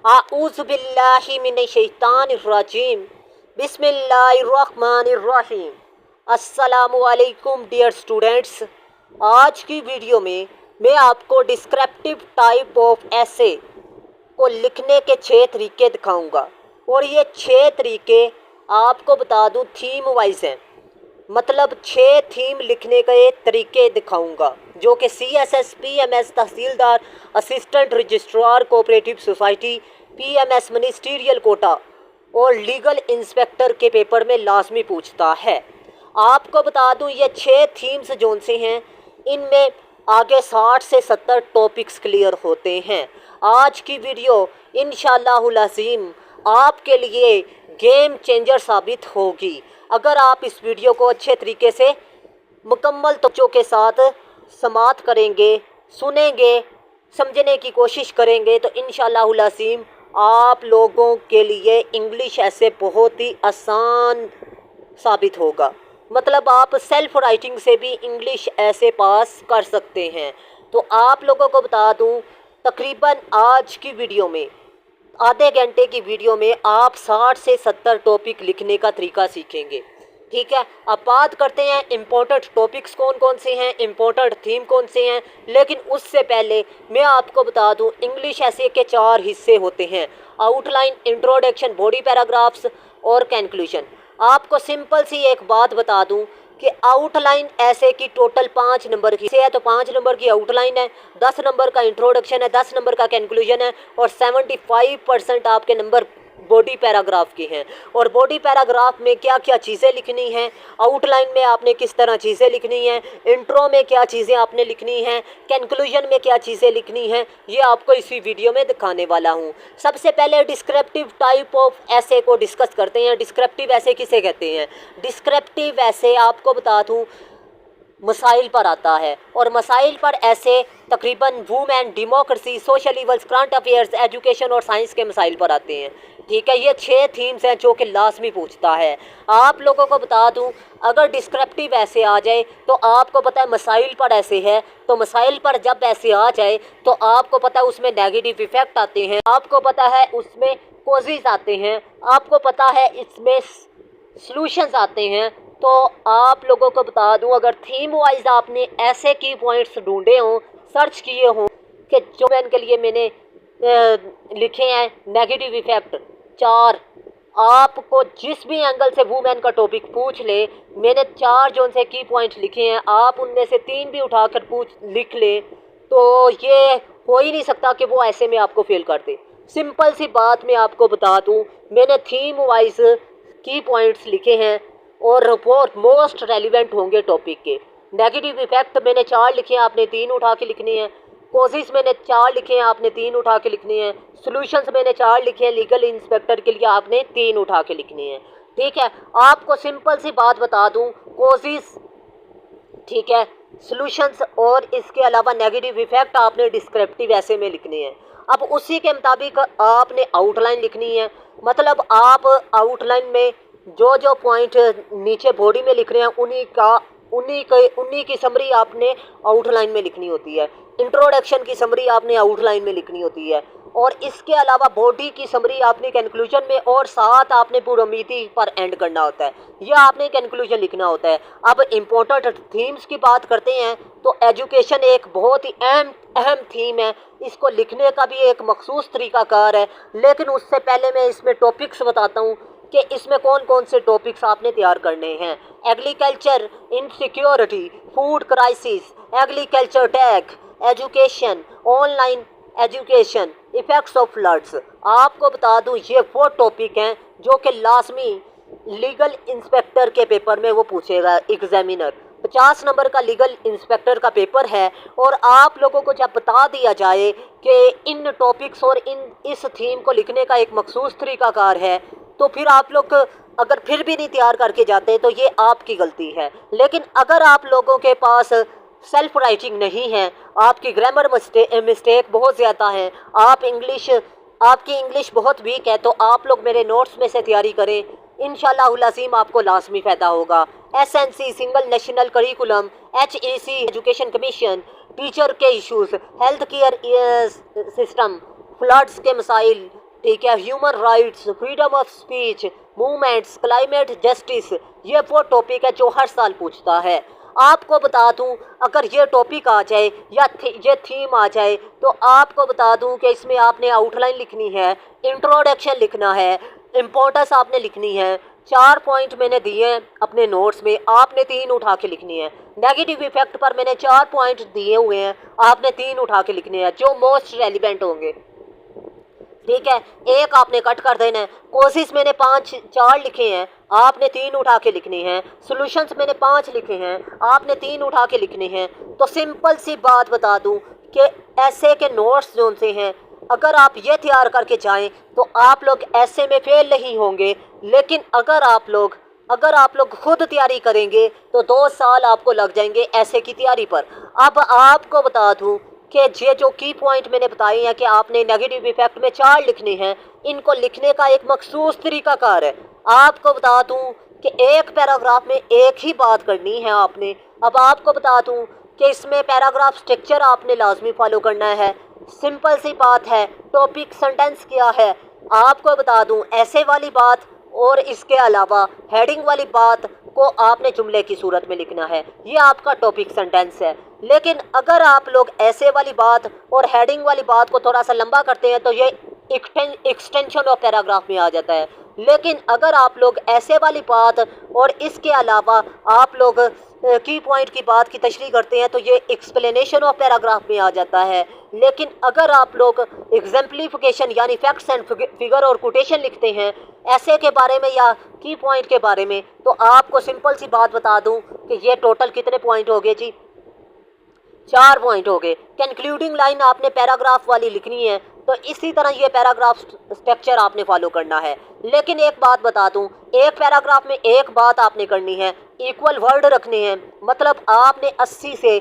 आऊज़ु बिल्लाहि मिनश्शैतानिर्रजीम बिस्मिल्लाहिर्रहमानिर्रहीम। अस्सलामु अलैकुम डियर स्टूडेंट्स। आज की वीडियो में मैं आपको डिस्क्रिप्टिव टाइप ऑफ ऐसे को लिखने के 6 तरीके दिखाऊंगा और ये 6 तरीके आपको बता दूं थीम वाइज हैं। मतलब 6 थीम लिखने के तरीके दिखाऊंगा जो कि CSS, PMS, तहसीलदार, assistant registrar, cooperative society, PMS, ministerial quota और लीगल इंस्पेक्टर के पेपर में लाजमी पूछता है। आपको बता दूं ये 6 थीम्स जोन से हैं, इनमें आगे 60 से 70 टॉपिक्स क्लियर होते हैं। आज की वीडियो इंशाअल्लाहुल अज़ीम आपके लिए गेम चेंजर साबित होगी। अगर आप इस वीडियो को अच्छे तरीके से मुकम्मल तवज्जो के साथ समाअत करेंगे, सुनेंगे, समझने की कोशिश करेंगे तो इंशाअल्लाहुल अज़ीम आप लोगों के लिए इंग्लिश ऐसे बहुत ही आसान साबित होगा। मतलब आप सेल्फ राइटिंग से भी इंग्लिश ऐसे पास कर सकते हैं। तो आप लोगों को बता दूं तकरीबन आज की वीडियो में, आधे घंटे की वीडियो में आप 60 से 70 टॉपिक लिखने का तरीका सीखेंगे। ठीक है, अब बात करते हैं इम्पोर्टेंट टॉपिक्स कौन कौन से हैं, इम्पोर्टेंट थीम कौन से हैं। लेकिन उससे पहले मैं आपको बता दूं इंग्लिश ऐसे के 4 हिस्से होते हैं: आउटलाइन, इंट्रोडक्शन, बॉडी पैराग्राफ्स और कंक्लूजन। आपको सिंपल सी एक बात बता दूं कि आउटलाइन ऐसे की टोटल 5 नंबर की है, तो 5 नंबर की आउटलाइन है, 10 नंबर का इंट्रोडक्शन है, 10 नंबर का कंक्लूजन है और 75% आपके नंबर बॉडी पैराग्राफ की हैं। और बॉडी पैराग्राफ में क्या क्या चीज़ें लिखनी हैं, आउटलाइन में आपने किस तरह चीज़ें लिखनी हैं, इंट्रो में क्या चीज़ें आपने लिखनी हैं, कंक्लूजन में क्या चीज़ें लिखनी हैं, ये आपको इसी वीडियो में दिखाने वाला हूँ। सबसे पहले डिस्क्रिप्टिव टाइप ऑफ ऐसे को डिस्कस करते हैं। डिस्क्रिप्टिव ऐसे किसे कहते हैं? डिस्क्रिप्टिव ऐसे आपको बता दूँ मसाइल पर आता है और मसाइल पर ऐसे तकरीबन women, democracy, social evils, current affairs, education और साइंस के मसाइल पर आते हैं। ठीक है, ये 6 थीम्स हैं जो कि लाजमी पूछता है। आप लोगों को बता दूं अगर डिस्क्रिप्टिव ऐसे आ जाए तो आपको पता है मसाइल पर ऐसे है, तो मसाइल पर जब ऐसे आ जाए तो आपको पता है उसमें नेगेटिव इफेक्ट आते हैं, आपको पता है उसमें कॉजेज आते हैं, आपको पता है इसमें सॉल्यूशंस आते हैं। तो आप लोगों को बता दूं अगर थीम वाइज आपने ऐसे की पॉइंट्स ढूंढे हों, सर्च किए हों कि जो मैं इनके लिए मैंने लिखे हैं नेगेटिव इफ़ेक्ट 4, आपको जिस भी एंगल से वुमेन का टॉपिक पूछ ले, मैंने 4 जो उनसे की पॉइंट्स लिखे हैं, आप उनमें से 3 भी उठाकर लिख ले तो ये हो ही नहीं सकता कि वो ऐसे में आपको फेल कर दे। सिंपल सी बात मैं आपको बता दूं मैंने थीम वाइज की पॉइंट्स लिखे हैं और रिपोर्ट मोस्ट रेलिवेंट होंगे टॉपिक के। नेगेटिव इफेक्ट मैंने 4 लिखे हैं, आपने 3 उठा के लिखने हैं। कोशिश मैंने 4 लिखे हैं, आपने 3 उठा के लिखने हैं। सॉल्यूशंस मैंने 4 लिखे हैं, लीगल इंस्पेक्टर के लिए आपने 3 उठा के लिखने हैं। ठीक है, आपको सिंपल सी बात बता दूं कोशिश, ठीक है, सॉल्यूशंस और इसके अलावा नेगेटिव इफेक्ट आपने डिस्क्रिप्टिव ऐसे में लिखने हैं। अब उसी के मुताबिक आपने आउटलाइन लिखनी है। मतलब आप आउटलाइन में जो जो पॉइंट नीचे बॉडी में लिख रहे हैं उन्हीं की समरी आपने आउटलाइन में लिखनी होती है। इंट्रोडक्शन की समरी आपने आउटलाइन में लिखनी होती है और इसके अलावा बॉडी की समरी आपने कंक्लूजन में और साथ आपने पूर्वमीति पर एंड करना होता है, यह आपने कंक्लूजन लिखना होता है। अब इम्पोर्टेंट थीम्स की बात करते हैं तो एजुकेशन एक बहुत ही अहम थीम है, इसको लिखने का भी एक मखसूस तरीकाकार है। लेकिन उससे पहले मैं इसमें टॉपिक्स बताता हूँ कि इसमें कौन कौन से टॉपिक्स आपने तैयार करने हैं। Agriculture insecurity, food crisis, agriculture tag, education, online education, effects of floods. आपको बता दूं ये वो टॉपिक हैं जो कि लाजमी लीगल इंस्पेक्टर के पेपर में वो पूछेगा एग्जामिनर। 50 नंबर का लीगल इंस्पेक्टर का पेपर है और आप लोगों को जब बता दिया जाए कि इन टॉपिक्स और इस थीम को लिखने का एक मखसूस तरीकाकार है तो फिर आप लोग अगर फिर भी नहीं तैयार करके जाते तो ये आपकी गलती है। लेकिन अगर आप लोगों के पास सेल्फ राइटिंग नहीं है, आपकी ग्रामर मिस्टेक बहुत ज़्यादा है, आपकी इंग्लिश बहुत वीक है, तो आप लोग मेरे नोट्स में से तैयारी करें। इंशाअल्लाहुल अज़ीम आपको लाजमी फ़ायदा होगा। SNC single national curriculum, HEC education commission, teacher के issues, health care system, floods के मसाइल, ठीक है, human rights, freedom of speech, movements, climate justice, ये वो टॉपिक है जो हर साल पूछता है। आपको बता दूं, अगर ये टॉपिक आ जाए या ये थीम आ जाए तो आपको बता दूं कि इसमें आपने आउटलाइन लिखनी है, इंट्रोडक्शन लिखना है, इम्पोर्टेंस आपने लिखनी है। 4 पॉइंट मैंने दिए हैं अपने नोट्स में, आपने 3 उठा के लिखनी है। नेगेटिव इफेक्ट पर मैंने 4 पॉइंट दिए हुए हैं, आपने 3 उठा के लिखने हैं जो मोस्ट रेलिवेंट होंगे। ठीक है, एक आपने कट कर देना है। कोशिश मैंने 4 लिखे हैं, आपने 3 उठा के लिखने हैं। सॉल्यूशंस मैंने 5 लिखे हैं, आपने 3 उठा के लिखने हैं। तो सिंपल सी बात बता दूं कि ऐसे के नोट्स जो से हैं, अगर आप ये तैयार करके जाएं तो आप लोग ऐसे में फेल नहीं होंगे। लेकिन अगर आप लोग खुद तैयारी करेंगे तो 2 साल आपको लग जाएंगे ऐसे की तैयारी पर। अब आपको बता दूं कि ये जो की पॉइंट मैंने बताए हैं कि आपने नेगेटिव इफेक्ट में 4 लिखने हैं, इनको लिखने का एक मखसूस तरीकाकार है। आपको बता दूं कि एक पैराग्राफ में एक ही बात करनी है आपने। अब आपको बता दूं कि इसमें पैराग्राफ स्ट्रक्चर आपने लाजमी फॉलो करना है। सिंपल सी बात है, टॉपिक सेंटेंस क्या है आपको बता दूं, ऐसे वाली बात और इसके अलावा हेडिंग वाली बात को आपने जुमले की सूरत में लिखना है। ये आपका टॉपिक सेंटेंस है। लेकिन अगर आप लोग ऐसे वाली बात और हेडिंग वाली बात को थोड़ा सा लंबा करते हैं तो ये एक्सटेंशन ऑफ पैराग्राफ में आ जाता है। लेकिन अगर आप लोग ऐसे वाली बात और इसके अलावा आप लोग की पॉइंट की बात की तशरीह करते हैं तो ये एक्सप्लेनेशन ऑफ पैराग्राफ में आ जाता है। लेकिन अगर आप लोग एग्जाम्पलीफिकेशन यानी फैक्ट्स एंड फिगर और कोटेशन लिखते हैं ऐसे के बारे में या की पॉइंट के बारे में, तो आपको सिंपल सी बात बता दूं कि ये टोटल कितने पॉइंट हो गए जी, 4 पॉइंट हो गए। कंक्लूडिंग लाइन आपने पैराग्राफ वाली लिखनी है, तो इसी तरह ये पैराग्राफ स्ट्रक्चर आपने फॉलो करना है। लेकिन एक बात बता दूं, एक पैराग्राफ में एक बात आपने करनी है, इक्वल वर्ड रखने हैं। मतलब आपने 80 से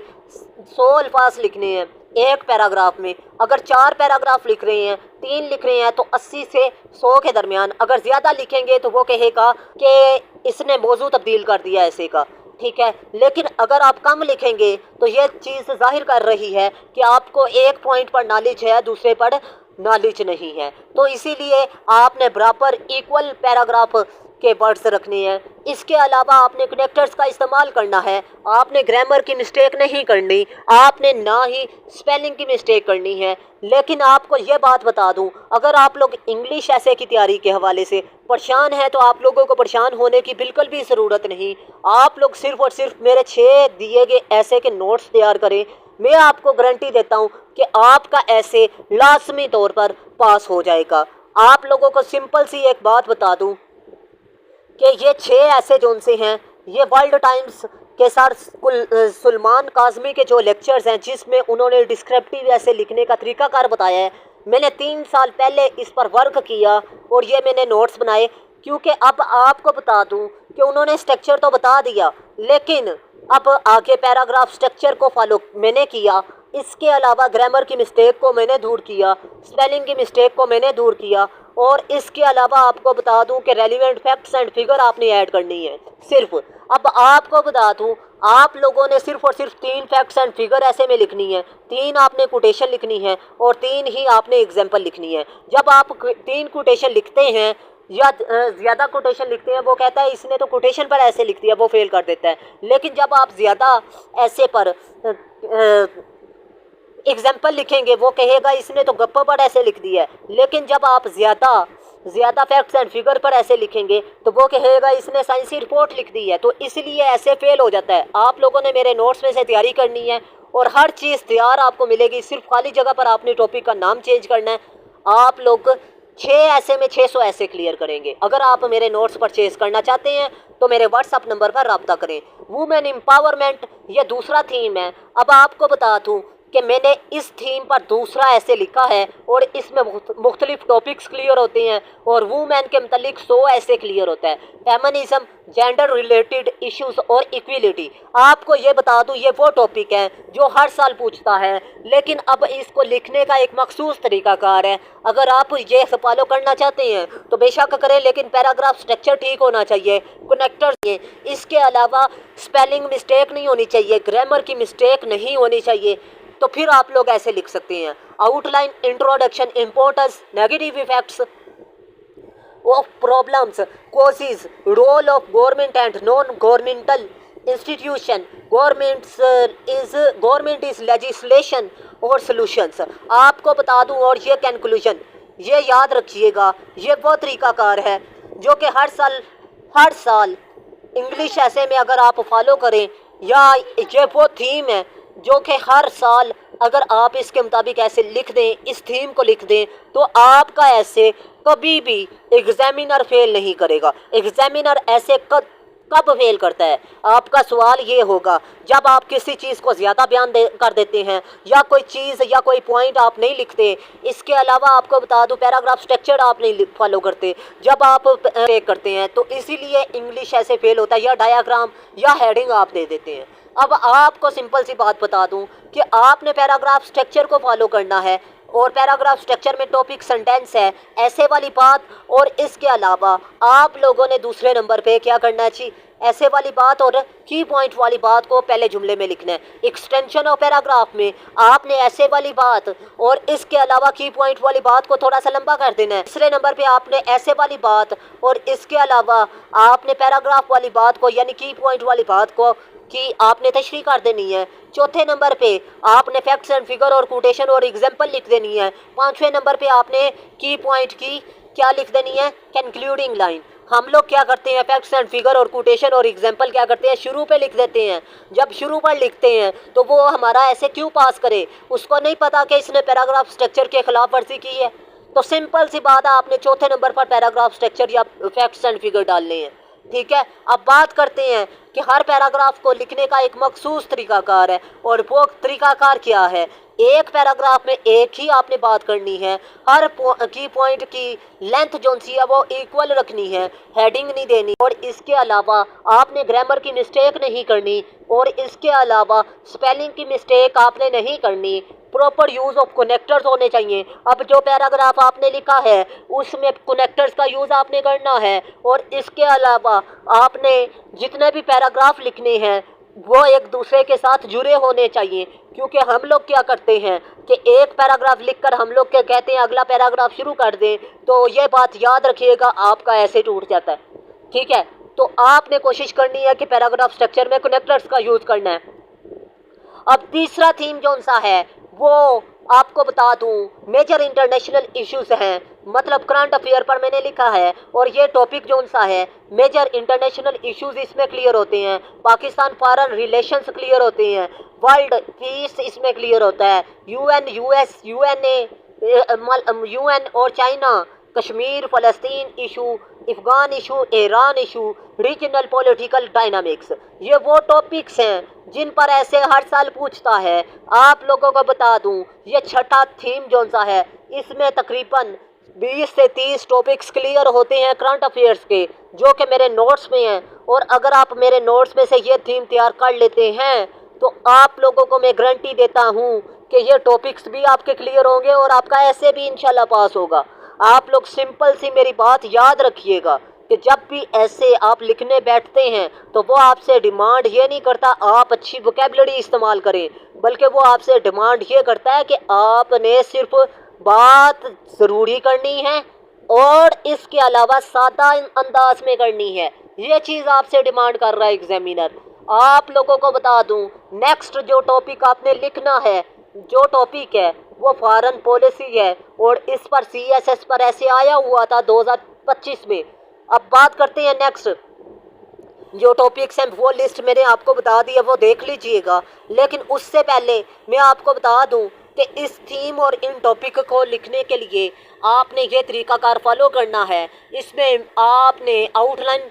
100 अल्फाज लिखने हैं एक पैराग्राफ में। अगर 4 पैराग्राफ लिख रहे हैं, 3 लिख रहे हैं, तो 80 से 100 के दरमियान। अगर ज़्यादा लिखेंगे तो वो कहेगा कि इसने मौजू तब्दील कर दिया ऐसे का। ठीक है, लेकिन अगर आप कम लिखेंगे तो ये चीज़ जाहिर कर रही है कि आपको एक पॉइंट पर नॉलेज है, दूसरे पर नॉलेज नहीं है। तो इसीलिए आपने बराबर इक्वल पैराग्राफ के वर्ड्स रखने हैं। इसके अलावा आपने कनेक्टर्स का इस्तेमाल करना है। आपने ग्रामर की मिस्टेक नहीं करनी, आपने ना ही स्पेलिंग की मिस्टेक करनी है। लेकिन आपको ये बात बता दूं, अगर आप लोग इंग्लिश ऐसे की तैयारी के हवाले से परेशान हैं तो आप लोगों को परेशान होने की बिल्कुल भी ज़रूरत नहीं। आप लोग सिर्फ़ और सिर्फ मेरे 6 दिए गए ऐसे के नोट्स तैयार करें। मैं आपको गारंटी देता हूं कि आपका ऐसे लाजमी तौर पर पास हो जाएगा। आप लोगों को सिंपल सी एक बात बता दूं कि ये 6 ऐसे जोन से हैं, ये वर्ल्ड टाइम्स के सर सलमान काज़मी के जो लेक्चर्स हैं जिसमें उन्होंने डिस्क्रिप्टिव ऐसे लिखने का तरीकाकार बताया है, मैंने 3 साल पहले इस पर वर्क किया और ये मैंने नोट्स बनाए। क्योंकि अब आपको बता दूं कि उन्होंने स्ट्रक्चर तो बता दिया, लेकिन अब आगे पैराग्राफ स्ट्रक्चर को फॉलो मैंने किया। इसके अलावा ग्रामर की मिस्टेक को मैंने दूर किया, स्पेलिंग की मिस्टेक को मैंने दूर किया। और इसके अलावा आपको बता दूं कि रेलिवेंट फैक्ट्स एंड फिगर आपने ऐड करनी है सिर्फ। अब आपको बता दूं, आप लोगों ने सिर्फ और सिर्फ 3 फैक्ट्स एंड फिगर ऐसे में लिखनी है, 3 आपने कोटेशन लिखनी है और 3 ही आपने एग्जाम्पल लिखनी है। जब आप 3 कोटेशन लिखते हैं या ज़्यादा कोटेशन लिखते हैं, वो कहता है इसने तो कोटेशन पर ऐसे लिख दिया, वो फेल कर देता है। लेकिन जब आप ज़्यादा ऐसे पर एग्जाम्पल लिखेंगे, वो कहेगा इसने तो गप्पा पर ऐसे लिख दिया है। लेकिन जब आप ज़्यादा फैक्ट्स एंड फिगर पर ऐसे लिखेंगे तो वो कहेगा इसने साइंसी रिपोर्ट लिख दी है। तो इसलिए ऐसे फेल हो जाता है। आप लोगों ने मेरे नोट्स में से तैयारी करनी है और हर चीज़ तैयार आपको मिलेगी, सिर्फ खाली जगह पर आपने टॉपिक का नाम चेंज करना है। आप लोग 6 ऐसे में 600 ऐसे क्लियर करेंगे। अगर आप मेरे नोट्स परचेज करना चाहते हैं तो मेरे व्हाट्सअप नंबर पर रब्ता करें। वुमेन एम्पावरमेंट ये दूसरा थीम है। अब आपको बता दूँ कि मैंने इस थीम पर दूसरा ऐसे लिखा है और इसमें मुख्तलिफ टॉपिक्स क्लियर होते हैं और वुमेन के मतलब 100 ऐसे क्लियर होता है। फेमिनिज्म, जेंडर रिलेटेड इश्यूज और इक्वलिटी। आपको ये बता दूं, ये वो टॉपिक है जो हर साल पूछता है, लेकिन अब इसको लिखने का एक मखसूस तरीकाकार है। अगर आप ये फॉलो करना चाहते हैं तो बेशक करें, लेकिन पैराग्राफ स्ट्रक्चर ठीक होना चाहिए, कनेक्टर। इसके अलावा स्पेलिंग मिस्टेक नहीं होनी चाहिए, ग्रामर की मिस्टेक नहीं होनी चाहिए। तो फिर आप लोग ऐसे लिख सकते हैं, outline, introduction, importance, negative effects of problems, causes, role of government and non-governmental institution, government is legislation और solutions। आपको बता दूं, और ये कंक्लूजन ये याद रखिएगा, ये वो तरीकाकार है जो कि हर साल इंग्लिश ऐसे में अगर आप फॉलो करें, या ये वो थीम है जो कि हर साल अगर आप इसके मुताबिक ऐसे लिख दें, इस थीम को लिख दें, तो आपका ऐसे कभी भी एग्जामिनर फेल नहीं करेगा। एग्जामिनर ऐसे कब फेल करता है? आपका सवाल ये होगा जब आप किसी चीज़ को ज़्यादा बयान कर देते हैं, या कोई चीज़ या कोई पॉइंट आप नहीं लिखते। इसके अलावा आपको बता दूं, पैराग्राफ स्ट्रक्चर आप नहीं फॉलो करते जब आप करते हैं, तो इसीलिए इंग्लिश ऐसे फेल होता है, या डायाग्राम या हेडिंग आप दे देते हैं। अब आपको सिंपल सी बात बता दूं कि आपने पैराग्राफ स्ट्रक्चर को फॉलो करना है, और पैराग्राफ स्ट्रक्चर में टॉपिक, सेंटेंस है, ऐसे वाली बात, और इसके अलावा आप लोगों ने दूसरे नंबर पे क्या करना चाहिए, ऐसे वाली बात और की पॉइंट वाली बात को पहले जुमले में लिखना है। एक्सटेंशन ऑफ पैराग्राफ में आपने ऐसे वाली बात और इसके अलावा की पॉइंट वाली बात को थोड़ा सा लंबा कर देना है। तीसरे नंबर पे आपने ऐसे वाली बात और इसके अलावा आपने पैराग्राफ वाली बात को, यानी की पॉइंट वाली बात को कि आपने तशरीह कर देनी है। चौथे नंबर पे आपने फैक्ट्स एंड फिगर और कोटेशन और एग्जांपल लिख देनी है। पांचवें नंबर पे आपने की पॉइंट की क्या लिख देनी है, कंक्लूडिंग लाइन। हम लोग क्या करते हैं, फैक्ट्स एंड फिगर और कोटेशन और एग्जांपल क्या करते हैं, शुरू पे लिख देते हैं। जब शुरू पर लिखते हैं तो वो हमारा ऐसे क्यों पास करे, उसको नहीं पता कि इसने पैराग्राफ स्ट्रक्चर के खिलाफ वर्जी की है। तो सिंपल सी बात है, आपने चौथे नंबर पर पैराग्राफ स्ट्रक्चर या फैक्ट्स एंड फिगर डालने हैं। ठीक है, अब बात करते हैं कि हर पैराग्राफ को लिखने का एक मखसूस तरीकाकार है, और वो तरीकाकार क्या है। एक पैराग्राफ में एक ही आपने बात करनी है, हर की पॉइंट की लेंथ जो सी है वो इक्वल रखनी है, हेडिंग नहीं देनी, और इसके अलावा आपने ग्रामर की मिस्टेक नहीं करनी, और इसके अलावा स्पेलिंग की मिस्टेक आपने नहीं करनी। प्रॉपर यूज़ ऑफ कनेक्टर्स होने चाहिए। अब जो पैराग्राफ आपने लिखा है उसमें कनेक्टर्स का यूज़ आपने करना है, और इसके अलावा आपने जितने भी पैराग्राफ लिखने हैं वो एक दूसरे के साथ जुड़े होने चाहिए। क्योंकि हम लोग क्या करते हैं कि एक पैराग्राफ लिखकर हम लोग क्या कहते हैं, अगला पैराग्राफ शुरू कर दें, तो ये बात याद रखिएगा, आपका ऐसे टूट जाता है। ठीक है, तो आपने कोशिश करनी है कि पैराग्राफ स्ट्रक्चर में कनेक्टर्स का यूज़ करना है। अब तीसरा थीम जो सा है वो आपको बता दूं, मेजर इंटरनेशनल इश्यूज हैं, मतलब करंट अफेयर पर मैंने लिखा है, और ये टॉपिक जो सा है मेजर इंटरनेशनल इश्यूज इसमें क्लियर होते हैं। पाकिस्तान फॉरेन रिलेशंस क्लियर होते हैं, वर्ल्ड पीस इसमें क्लियर होता है, यूएन, यूएस, यूएनए, यूएन और चाइना, कश्मीर, फ़लस्तीन issue, Afghan issue, Iran issue, regional political dynamics. ये वो टॉपिक्स हैं जिन पर ऐसे हर साल पूछता है। आप लोगों को बता दूं, ये छठा थीम जो सा है इसमें तकरीबन 20 से 30 टॉपिक्स क्लियर होते हैं करंट अफेयर्स के, जो कि मेरे नोट्स में हैं। और अगर आप मेरे नोट्स में से ये थीम तैयार कर लेते हैं तो आप लोगों को मैं गारंटी देता हूँ कि ये टॉपिक्स भी आपके क्लियर होंगे और आपका ऐसे भी इंशाल्लाह पास होगा। आप लोग सिंपल सी मेरी बात याद रखिएगा कि जब भी ऐसे आप लिखने बैठते हैं तो वो आपसे डिमांड ये नहीं करता आप अच्छी वोकैबुलरी इस्तेमाल करें, बल्कि वो आपसे डिमांड ये करता है कि आपने सिर्फ बात ज़रूरी करनी है और इसके अलावा सादा अंदाज में करनी है। ये चीज़ आपसे डिमांड कर रहा है एग्जामिनर। आप लोगों को बता दूं, नेक्स्ट जो टॉपिक आपने लिखना है, जो टॉपिक है वो फॉरेन पॉलिसी है, और इस पर CSS पर ऐसे आया हुआ था 2025 में। अब बात करते हैं नेक्स्ट जो टॉपिक्स हैं, वो लिस्ट मैंने आपको बता दी है, वो देख लीजिएगा। लेकिन उससे पहले मैं आपको बता दूं कि इस थीम और इन टॉपिक को लिखने के लिए आपने ये तरीकाकार फॉलो करना है। इसमें आपने आउटलाइन,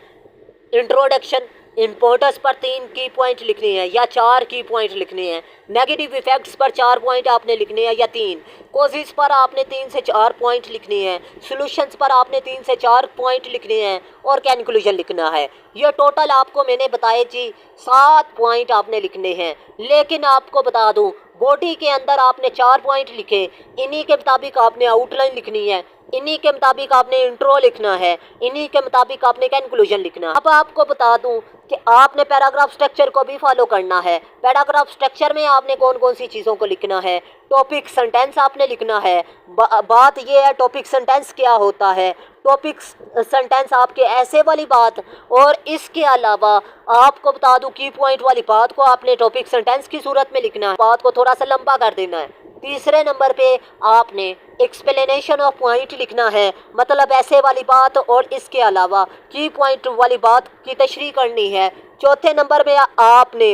इंट्रोडक्शन, इम्पोर्टेंस पर 3 की पॉइंट लिखने हैं या 4 की पॉइंट लिखने हैं। नेगेटिव इफेक्ट्स पर 4 पॉइंट आपने लिखने हैं या 3। कोजेस पर आपने 3 से 4 पॉइंट लिखने हैं। सॉल्यूशंस पर आपने 3 से 4 पॉइंट लिखने हैं और कंक्लूजन लिखना है। ये टोटल आपको मैंने बताए जी 7 पॉइंट आपने लिखने हैं। लेकिन आपको बता दूं, बॉडी के अंदर आपने 4 पॉइंट लिखे, इन्हीं के मुताबिक आपने आउटलाइन लिखनी है। इन्हीं के मुताबिक आपने इंट्रो लिखना है, इन्हीं के मुताबिक आपने कंक्लूजन लिखना है। अब आपको बता दूं कि आपने पैराग्राफ स्ट्रक्चर को भी फॉलो करना है। पैराग्राफ स्ट्रक्चर में आपने कौन कौन सी चीज़ों को लिखना है। टॉपिक सेंटेंस आपने लिखना है। बात ये है टॉपिक सेंटेंस क्या होता है। टॉपिक सेंटेंस आपके ऐसे वाली बात, और इसके अलावा आपको बता दूं की पॉइंट वाली बात को आपने टॉपिक सेंटेंस की सूरत में लिखना है, बात को थोड़ा सा लंबा कर देना है। तीसरे नंबर पे आपने एक्सप्लेनेशन ऑफ पॉइंट लिखना है, मतलब ऐसे वाली बात और इसके अलावा की पॉइंट वाली बात की तशरीह करनी है। चौथे नंबर पे आपने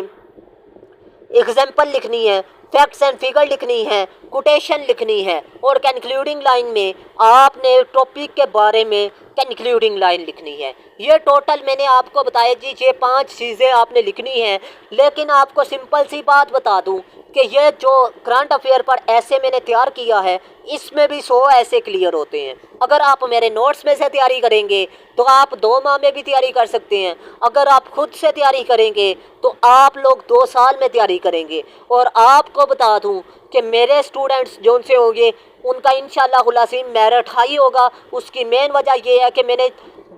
एग्जाम्पल लिखनी है, फैक्ट्स एंड फिगर लिखनी है, कोटेशन लिखनी है, और कंक्लूडिंग लाइन में आपने टॉपिक के बारे में कंक्लूडिंग लाइन लिखनी है। ये टोटल मैंने आपको बताया जी, ये 5 चीज़ें आपने लिखनी है। लेकिन आपको सिंपल सी बात बता दूं कि ये जो करंट अफेयर पर ऐसे मैंने तैयार किया है, इसमें भी 100 ऐसे क्लियर होते हैं। अगर आप मेरे नोट्स में से तैयारी करेंगे तो आप 2 माह में भी तैयारी कर सकते हैं। अगर आप खुद से तैयारी करेंगे तो आप लोग 2 साल में तैयारी करेंगे। और आपको बता दूं कि मेरे स्टूडेंट्स जो उनसे होंगे उनका इंशाल्लाह हुलासीम मेरिट हाई होगा। उसकी मेन वजह ये है कि मैंने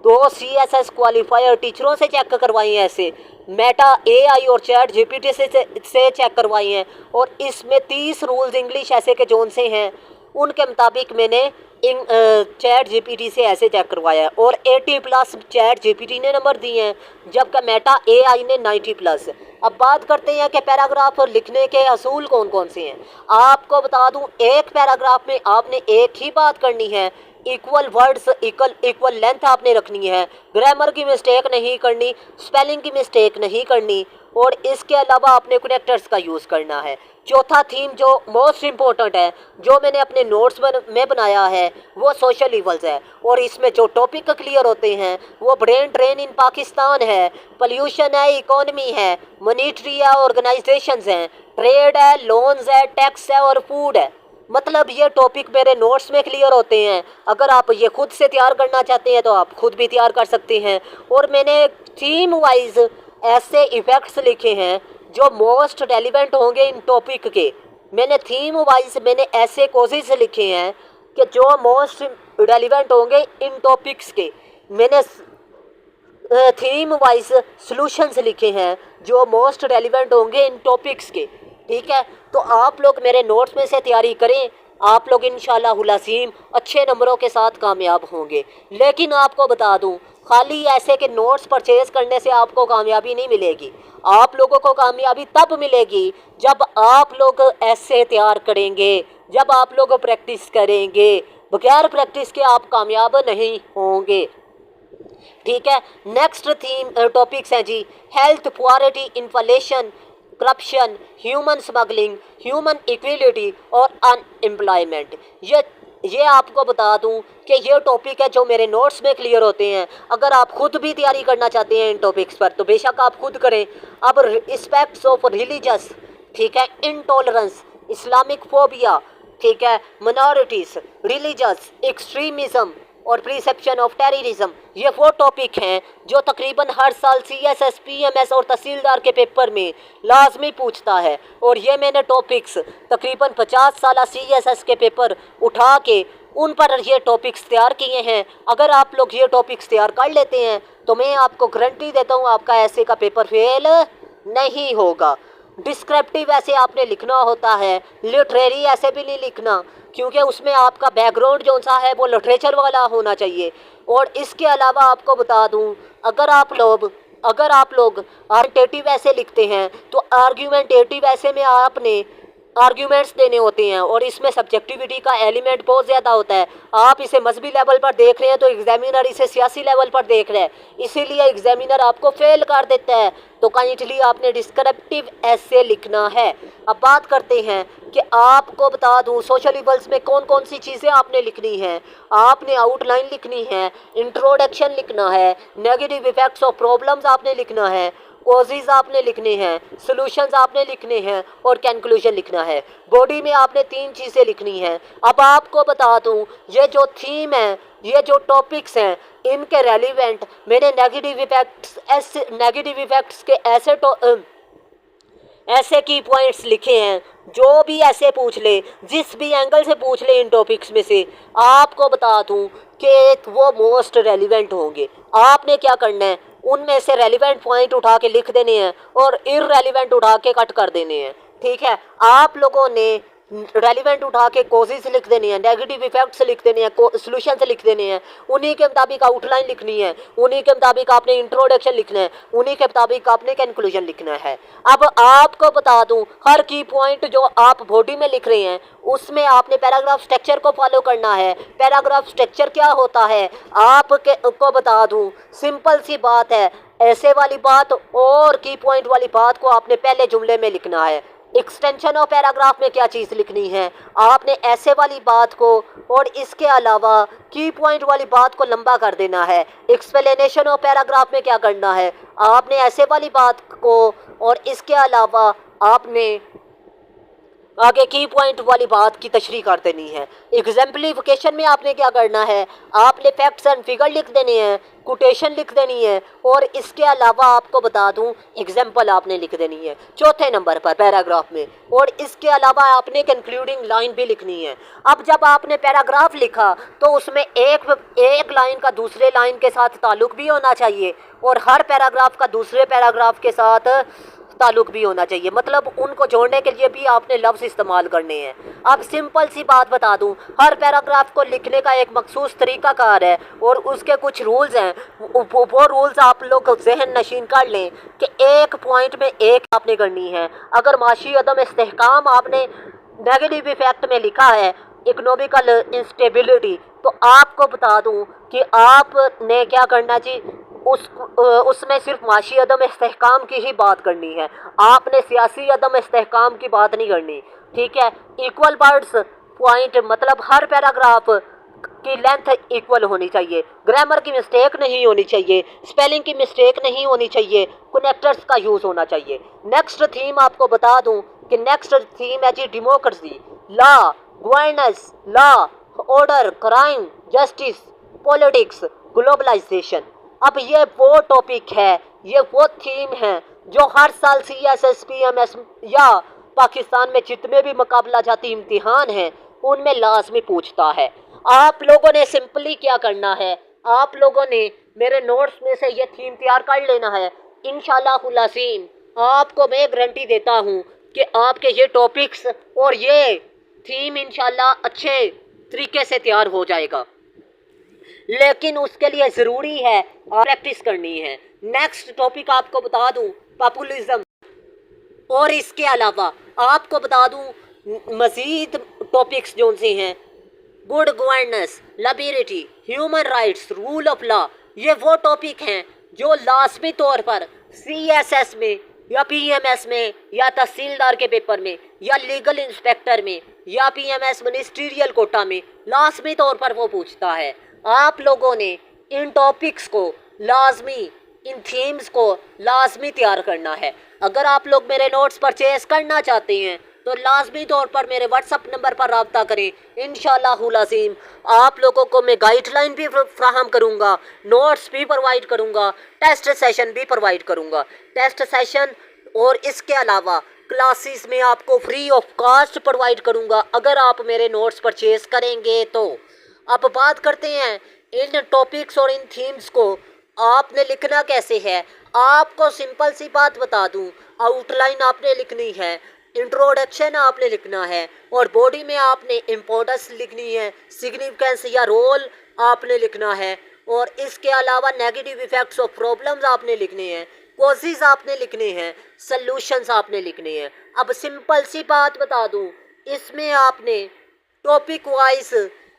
2 CSS क्वालिफायर टीचरों से चेक करवाई हैं, ऐसे मेटा AI और चैट GPT से चेक करवाई हैं। और इसमें 30 रूल्स इंग्लिश ऐसे के जोन से हैं, उनके मुताबिक मैंने चैट GPT से ऐसे चेक करवाया है। और 80+ चैट GPT ने नंबर दिए हैं, जबकि मेटा AI ने 90+। अब बात करते हैं कि पैराग्राफ लिखने के असूल कौन कौन से हैं। आपको बता दूं, एक पैराग्राफ में आपने एक ही बात करनी है, इक्वल वर्ड्स इक्वल लेंथ आपने रखनी है, ग्रामर की मिस्टेक नहीं करनी, स्पेलिंग की मिस्टेक नहीं करनी, और इसके अलावा आपने कनेक्टर्स का यूज़ करना है। चौथा थीम जो मोस्ट इम्पोर्टेंट है, जो मैंने अपने नोट्स में बनाया है, वो सोशल इवल्स है। और इसमें जो टॉपिक क्लियर होते हैं वो ब्रेन ड्रेन इन पाकिस्तान है, पोल्यूशन है, इकोनॉमी है, मॉनेटरी है, ऑर्गेनाइजेशंस हैं, ट्रेड है, लोन्स है, टैक्स है और फूड है। मतलब ये टॉपिक मेरे नोट्स में क्लियर होते हैं। अगर आप ये खुद से तैयार करना चाहते हैं तो आप खुद भी तैयार कर सकते हैं। और मैंने थीम वाइज ऐसे इफ़ेक्ट्स लिखे हैं जो मोस्ट रेलिवेंट होंगे इन टॉपिक के। मैंने थीम वाइज मैंने ऐसे कोजेस लिखे हैं कि जो मोस्ट रेलिवेंट होंगे इन टॉपिक्स के। मैंने थीम वाइज सॉल्यूशंस लिखे हैं जो मोस्ट रेलिवेंट होंगे इन टॉपिक्स के। ठीक है, तो आप लोग मेरे नोट्स में से तैयारी करें, आप लोग इंशाल्लाह हुलासीम अच्छे नंबरों के साथ कामयाब होंगे। लेकिन आपको बता दूं, खाली ऐसे के नोट्स परचेज़ करने से आपको कामयाबी नहीं मिलेगी। आप लोगों को कामयाबी तब मिलेगी जब आप लोग ऐसे तैयार करेंगे, जब आप लोग प्रैक्टिस करेंगे। बगैर प्रैक्टिस के आप कामयाब नहीं होंगे। ठीक है, नेक्स्ट थीम टॉपिक्स हैं जी, health, poverty, inflation, corruption, human smuggling, human equality और अनएम्प्लॉयमेंट। ये आपको बता दूं कि ये टॉपिक है जो मेरे नोट्स में क्लियर होते हैं। अगर आप खुद भी तैयारी करना चाहते हैं इन टॉपिक्स पर तो बेशक आप खुद करें। अब एस्पेक्ट्स ऑफ रिलीजियस, ठीक है, इंटॉलरेंस, इस्लामिक फोबिया, ठीक है, माइनॉरिटीज़, रिलीजियस एक्सट्रीमिज़म और प्रिसेप्शन ऑफ टेररिज्म, ये वो टॉपिक हैं जो तकरीबन हर साल CSS, PMS और तहसीलदार के पेपर में लाजमी पूछता है। और ये मैंने टॉपिक्स तकरीबन 50 साल CSS के पेपर उठा के उन पर ये टॉपिक्स तैयार किए हैं। अगर आप लोग ये टॉपिक्स तैयार कर लेते हैं तो मैं आपको गारंटी देता हूँ आपका ऐसे का पेपर फेल नहीं होगा। डिस्क्रिप्टिव ऐसे आपने लिखना होता है, लिटरेरी ऐसे भी नहीं लिखना, क्योंकि उसमें आपका बैकग्राउंड जो सा है वो लिटरेचर वाला होना चाहिए। और इसके अलावा आपको बता दूं, अगर आप लोग आर्गुमेंटेटिव ऐसे लिखते हैं तो आर्गुमेंटेटिव ऐसे में आपने आर्ग्यूमेंट्स देने होते हैं और इसमें सब्जेक्टिविटी का एलिमेंट बहुत ज़्यादा होता है। आप इसे मजहबी लेवल पर देख रहे हैं तो एग्जामिनर इसे सियासी लेवल पर देख रहे हैं, इसीलिए एग्जामिनर आपको फेल कर देता है। तो काइंडली आपने डिस्क्रिप्टिव ऐसे लिखना है। अब बात करते हैं कि आपको बता दूं सोशल इवल्स में कौन कौन सी चीज़ें आपने लिखनी है। आपने आउटलाइन लिखनी है, इंट्रोडक्शन लिखना है, नेगेटिव इफेक्ट्स ऑफ प्रॉब्लम्स आपने लिखना है, कॉजेज आपने लिखने हैं, सॉल्यूशंस आपने लिखने हैं और कंक्लूजन लिखना है। बॉडी में आपने 3 चीज़ें लिखनी हैं। अब आपको बता दूं ये जो थीम है, ये जो टॉपिक्स हैं, इनके रेलिवेंट मैंने नेगेटिव इफेक्ट्स के ऐसे की पॉइंट्स लिखे हैं, जो भी ऐसे पूछ ले, जिस भी एंगल से पूछ ले इन टॉपिक्स में से, आपको बता दूं कि वो मोस्ट रेलिवेंट होंगे। आपने क्या करना है, उनमें से रेलिवेंट पॉइंट उठा के लिख देने हैं और इररेलिवेंट उठा के कट कर देने हैं। ठीक है, आप लोगों ने रेलिवेंट उठा के कॉजेज लिख देनी है, नेगेटिव इफेक्ट्स लिख देने हैं, सोल्यूशन लिख देने हैं, उन्हीं के मुताबिक आउटलाइन लिखनी है, उन्हीं के मुताबिक आपने इंट्रोडक्शन लिखना है, उन्हीं के मुताबिक आपने कंक्लूजन लिखना है। अब आपको बता दूं, हर की पॉइंट जो आप बॉडी में लिख रहे हैं उसमें आपने पैराग्राफ स्ट्रक्चर को फॉलो करना है। पैराग्राफ स्ट्रक्चर क्या होता है आपको बता दूं, सिंपल सी बात है, ऐसे वाली बात और की पॉइंट वाली बात को आपने पहले जुमले में लिखना है। एक्सटेंशन ऑफ पैराग्राफ में क्या चीज़ लिखनी है, आपने ऐसे वाली बात को और इसके अलावा की पॉइंट वाली बात को लंबा कर देना है। एक्सप्लेनेशन ऑफ पैराग्राफ में क्या करना है, आपने ऐसे वाली बात को और इसके अलावा आपने आगे की पॉइंट वाली बात की तशरीह कर देनी है। एग्जाम्पलीफिकेशन में आपने क्या करना है, आपने फैक्ट्स एंड फिगर लिख देने हैं, कोटेशन लिख देनी है और इसके अलावा आपको बता दूं एग्जाम्पल आपने लिख देनी है चौथे नंबर पर पैराग्राफ में, और इसके अलावा आपने कंक्लूडिंग लाइन भी लिखनी है। अब जब आपने पैराग्राफ लिखा तो उसमें एक लाइन का दूसरे लाइन के साथ ताल्लुक भी होना चाहिए और हर पैराग्राफ का दूसरे पैराग्राफ के साथ ताल्लुक भी होना चाहिए, मतलब उनको जोड़ने के लिए भी आपने लफ्ज़ इस्तेमाल करने हैं। अब सिंपल सी बात बता दूं, हर पैराग्राफ को लिखने का एक मखसूस तरीक़ाकार है और उसके कुछ रूल्स हैं। वो रूल्स आप लोग जहन नशीन कर लें कि एक पॉइंट में एक आपने करनी है। अगर माशी अदम इस्तेहकाम आपने नेगेटिव इफेक्ट में लिखा है, इकोनॉमिकल इंस्टेबिलिटी, तो आपको बता दूं कि आपने क्या करना चाहिए, उसमें सिर्फ माशी अदम इस्तेहकाम की ही बात करनी है, आपने सियासी अदम इस्तेहकाम की बात नहीं करनी। ठीक है, इक्वल वर्ड्स पॉइंट, मतलब हर पैराग्राफ की लेंथ इक्वल होनी चाहिए, ग्रामर की मिस्टेक नहीं होनी चाहिए, स्पेलिंग की मिस्टेक नहीं होनी चाहिए, कनेक्टर्स का यूज़ होना चाहिए। नेक्स्ट थीम आपको बता दूं कि नेक्स्ट थीम है जी democracy, law, governance, law, order, crime, justice, politics, globalisation. अब ये वो टॉपिक है, ये वो थीम है जो हर साल CSS PMS या पाकिस्तान में जितने भी मुकाबला जाती इम्तिहान हैं उनमें लाजमी पूछता है। आप लोगों ने सिंपली क्या करना है, आप लोगों ने मेरे नोट्स में से ये थीम तैयार कर लेना है। इंशाअल्लाह अज़ीम आपको मैं गारंटी देता हूँ कि आपके ये टॉपिक्स और ये थीम इंशाअल्लाह अच्छे तरीके से तैयार हो जाएगा, लेकिन उसके लिए ज़रूरी है प्रैक्टिस करनी है। नेक्स्ट टॉपिक आपको बता दूं पॉपुलिज्म, और इसके अलावा आपको बता दूं मज़ीद टॉपिक्स जो से हैं good governance, liberty, human rights, rule of law. ये वो टॉपिक हैं जो लाजमी तौर पर CSS में या PMS में या तहसीलदार के पेपर में या लीगल इंस्पेक्टर में या PMS मिनिस्ट्रियल कोटा में लाजमी तौर पर वो पूछता है। आप लोगों ने इन टॉपिक्स को लाजमी, इन थीम्स को लाजमी तैयार करना है। अगर आप लोग मेरे नोट्स परचेज़ करना चाहते हैं तो लाजमी तौर पर मेरे व्हाट्सअप नंबर पर रब्ता करें। इंशाअल्लाह अज़ीम आप लोगों को मैं गाइडलाइन भी फ्राहम करूँगा, नोट्स भी प्रोवाइड करूँगा, टेस्ट सेशन भी प्रोवाइड करूँगा। टेस्ट सेशन और इसके अलावा क्लासेस में आपको फ्री ऑफ कॉस्ट प्रोवाइड करूँगा अगर आप मेरे नोट्स परचेज़ करेंगे तो। अब बात करते हैं इन टॉपिक्स और इन थीम्स को आपने लिखना कैसे है। आपको सिंपल सी बात बता दूं, आउटलाइन आपने लिखनी है, इंट्रोडक्शन आपने लिखना है और बॉडी में आपने इम्पोर्टेंस लिखनी है, सिग्निफिकेंस या रोल आपने लिखना है, और इसके अलावा नेगेटिव इफेक्ट्स ऑफ प्रॉब्लम्स आपने लिखने हैं, कॉजेज आपने लिखने हैं, सल्यूशंस आपने लिखने हैं। अब सिंपल सी बात बता दूं, इसमें आपने टॉपिक वाइज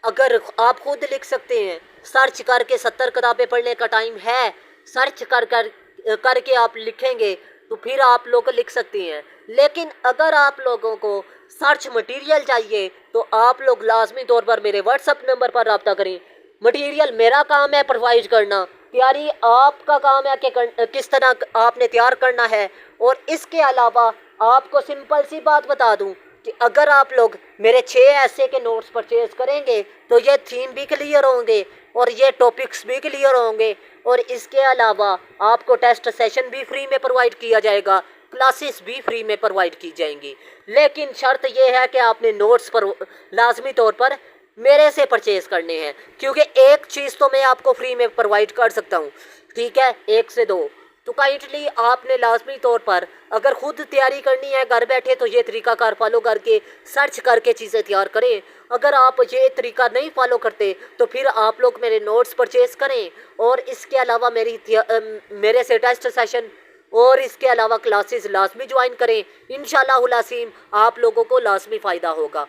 अगर आप खुद लिख सकते हैं, सर्च करके 70 किताबें पढ़ने का टाइम है, सर्च करके आप लिखेंगे तो फिर आप लोग लिख सकते हैं। लेकिन अगर आप लोगों को सर्च मटेरियल चाहिए तो आप लोग लाजमी तौर पर मेरे व्हाट्सअप नंबर पर रब्ता करें। मटेरियल मेरा काम है प्रोवाइड करना, तैयारी आपका काम है कि किस तरह आपने तैयार करना है। और इसके अलावा आपको सिंपल सी बात बता दूं कि अगर आप लोग मेरे 6 ऐसे के नोट्स परचेज करेंगे तो ये थीम भी क्लियर होंगे और ये टॉपिक्स भी क्लियर होंगे, और इसके अलावा आपको टेस्ट सेशन भी फ्री में प्रोवाइड किया जाएगा, क्लासेस भी फ्री में प्रोवाइड की जाएंगी। लेकिन शर्त यह है कि आपने नोट्स पर लाजमी तौर पर मेरे से परचेज़ करने हैं, क्योंकि एक चीज़ तो मैं आपको फ्री में प्रोवाइड कर सकता हूँ, ठीक है, 1 से 2। तो काइंडली आपने लाजमी तौर पर अगर ख़ुद तैयारी करनी है घर बैठे तो ये तरीक़ाकार फॉलो करके सर्च करके चीज़ें तैयार करें। अगर आप ये तरीका नहीं फॉलो करते तो फिर आप लोग मेरे नोट्स परचेज़ करें, और इसके अलावा मेरे से टेस्ट सेशन और इसके अलावा क्लासेस लाजमी ज्वाइन करें। इंशाअल्लाह अज़ीम आप लोगों को लाजमी फ़ायदा होगा।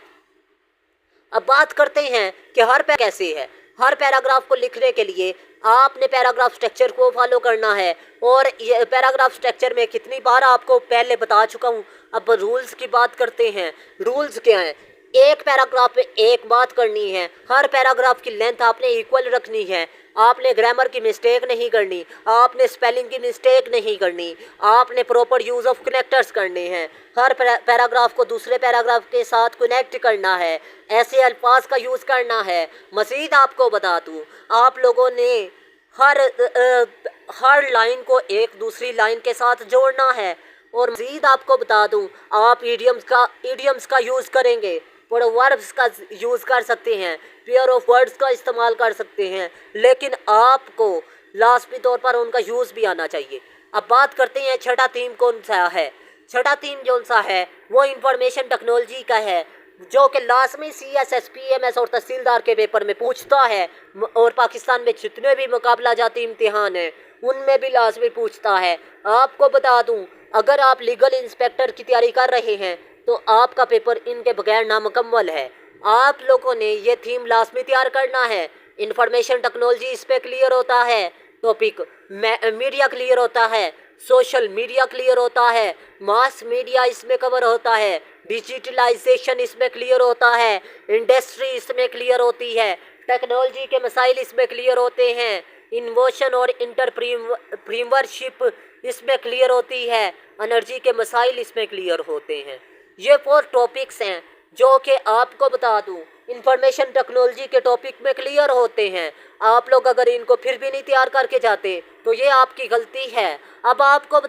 अब बात करते हैं कि हर कैसे है। हर पैराग्राफ को लिखने के लिए आपने पैराग्राफ स्ट्रक्चर को फॉलो करना है, और ये पैराग्राफ स्ट्रक्चर में कितनी बार आपको पहले बता चुका हूँ। अब रूल्स की बात करते हैं। रूल्स क्या हैं? एक पैराग्राफ में एक बात करनी है, हर पैराग्राफ की लेंथ आपने इक्वल रखनी है, आपने ग्रामर की मिस्टेक नहीं करनी, आपने स्पेलिंग की मिस्टेक नहीं करनी, आपने प्रॉपर यूज़ ऑफ कनेक्टर्स करने हैं, हर पैराग्राफ को दूसरे पैराग्राफ के साथ कनेक्ट करना है, ऐसे अल्फाज का यूज़ करना है। मज़ीद आपको बता दूँ, आप लोगों ने हर लाइन को एक दूसरी लाइन के साथ जोड़ना है। और मज़ीद आपको बता दूँ, आप ईडियम्स का यूज़ करेंगे, वर्ब्स का यूज़ कर सकते हैं, पेयर ऑफ वर्ड्स का इस्तेमाल कर सकते हैं, लेकिन आपको लाजमी तौर पर उनका यूज़ भी आना चाहिए। अब बात करते हैं छठा थीम कौन सा है। छठा थीम कौन सा है वो इंफॉर्मेशन टेक्नोलॉजी का है, जो कि लाजमी CSS PMS और तहसीलदार के पेपर में पूछता है, और पाकिस्तान में जितने भी मुकाबला जाती इम्तिहान हैं उनमें भी लाजमी पूछता है। आपको बता दूं, अगर आप लीगल इंस्पेक्टर की तैयारी कर रहे हैं तो आपका पेपर इनके बगैर नामुकम्मल है। आप लोगों ने ये थीम लाजमी तैयार करना है। इंफॉर्मेशन टेक्नोलॉजी इस पर क्लियर होता है, टॉपिक मीडिया क्लियर होता है, सोशल मीडिया क्लियर होता है, मास मीडिया इसमें कवर होता है, डिजिटलाइजेशन इसमें क्लियर होता है, इंडस्ट्री इसमें क्लियर होती है, टेक्नोलॉजी के मसाइल इसमें क्लियर होते हैं, इन्वोशन और इंटरप्रीनरशिप इसमें क्लियर होती है, एनर्जी के मसाइल इसमें क्लियर होते हैं। ये 4 टॉपिक्स हैं जो कि आपको बता दूं इंफॉर्मेशन टेक्नोलॉजी के टॉपिक में क्लियर होते हैं। आप लोग अगर इनको फिर भी नहीं तैयार करके जाते तो ये आपकी गलती है। अब आपको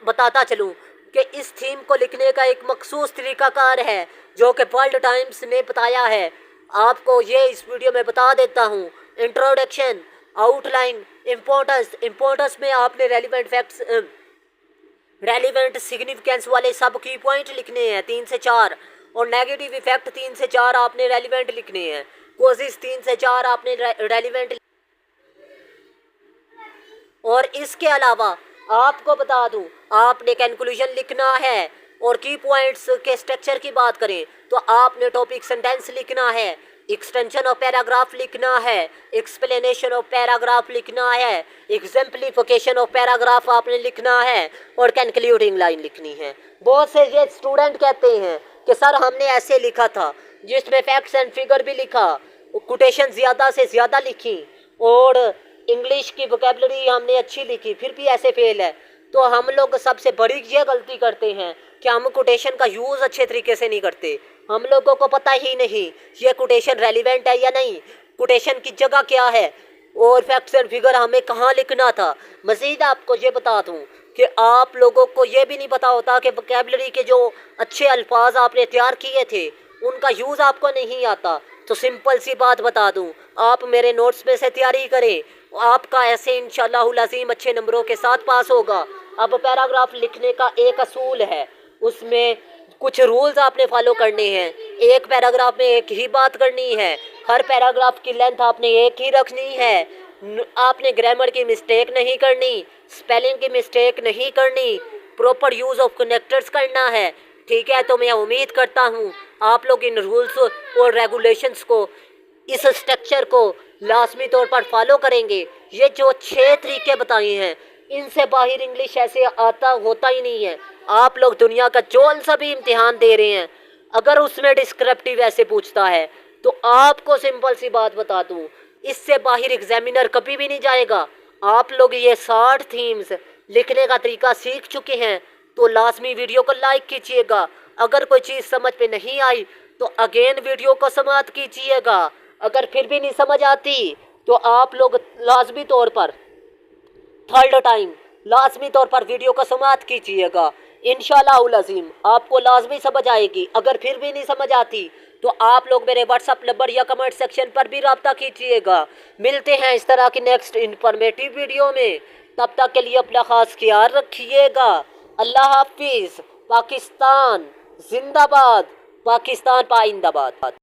बताता चलूं कि इस थीम को लिखने का एक मखसूस तरीकाकार है जो कि वर्ल्ड टाइम्स ने बताया है। आपको ये इस वीडियो में बता देता हूँ। इंट्रोडक्शन, आउटलाइन, इम्पोर्टेंस में आपने रेलिवेंट फैक्ट्स, रेलिवेंट सिग्निफिकेंस वाले सब की पॉइंट लिखने हैं 3 से 4, और नेगेटिव इफेक्ट 3 से 4 आपने रेलिवेंट लिखने हैं, कोजिस 3 से 4 आपने रेलिवेंट। और इसके अलावा आपको बता दूं, आपने कंक्लूजन लिखना है, और की पॉइंट्स के स्ट्रक्चर की बात करें तो आपने टॉपिक सेंटेंस लिखना है, एक्सटेंशन ऑफ पैराग्राफ लिखना है, एक्सप्लेनेशन ऑफ पैराग्राफ लिखना है, एग्जाम्पलीफिकेशन ऑफ पैराग्राफ आपने लिखना है, और कंक्लूडिंग लाइन लिखनी है। बहुत से ये स्टूडेंट कहते हैं कि सर हमने ऐसे लिखा था जिसमें फैक्ट्स एंड फिगर भी लिखा, कोटेशन ज़्यादा से ज़्यादा लिखी, और इंग्लिश की वोकैबुलरी हमने अच्छी लिखी, फिर भी ऐसे फेल है। तो हम लोग सबसे बड़ी ये गलती करते हैं कि हम कोटेशन का यूज़ अच्छे तरीके से नहीं करते। हम लोगों को पता ही नहीं ये कोटेशन रेलिवेंट है या नहीं, कोटेशन की जगह क्या है, और फैक्ट्स एंड फिगर हमें कहाँ लिखना था। मज़ीद आपको ये बता दूँ कि आप लोगों को ये भी नहीं पता होता कि वोकैबुलरी के जो अच्छे अल्फाज आपने तैयार किए थे उनका यूज़ आपको नहीं आता। तो सिंपल सी बात बता दूं, आप मेरे नोट्स में से तैयारी करें, आपका ऐसे इंशाअल्लाह अज़ीम अच्छे नंबरों के साथ पास होगा। अब पैराग्राफ लिखने का एक असूल है, उसमें कुछ रूल्स आपने फॉलो करने हैं। एक पैराग्राफ में एक ही बात करनी है, हर पैराग्राफ की लेंथ आपने एक ही रखनी है, आपने ग्रामर की मिस्टेक नहीं करनी, स्पेलिंग की मिस्टेक नहीं करनी, प्रॉपर यूज़ ऑफ कनेक्टर्स करना है, ठीक है। तो मैं उम्मीद करता हूँ आप लोग इन रूल्स और रेगुलेशंस को, इस स्ट्रक्चर को लाजमी तौर पर फॉलो करेंगे। ये जो 6 तरीके बताए हैं इनसे बाहर इंग्लिश ऐसे होता ही नहीं है। आप लोग दुनिया का जौन सा भी इम्तिहान दे रहे हैं, अगर उसमें डिस्क्रिप्टिव ऐसे पूछता है तो आपको सिंपल सी बात बता दूँ, इससे बाहर एग्जामिनर कभी भी नहीं जाएगा। आप लोग ये 60 थीम्स लिखने का तरीका सीख चुके हैं तो लाजमी वीडियो को लाइक कीजिएगा। अगर कोई चीज़ समझ में नहीं आई तो अगेन वीडियो को समाप्त कीजिएगा। अगर फिर भी नहीं समझ आती तो आप लोग लाजमी तौर पर थर्ड टाइम लाजमी तौर पर वीडियो को समाप्त कीजिएगा। इंशाअल्लाहुल अज़ीम आपको लाजमी समझ आएगी। अगर फिर भी नहीं समझ आती तो आप लोग मेरे व्हाट्सअप नंबर या कमेंट सेक्शन पर भी रब्ता कीजिएगा। मिलते हैं इस तरह की नेक्स्ट इंफॉर्मेटिव वीडियो में। तब तक के लिए अपना खास ख्याल रखिएगा। अल्लाह हाफिज़। पाकिस्तान जिंदाबाद, पाकिस्तान पाइंदाबाद।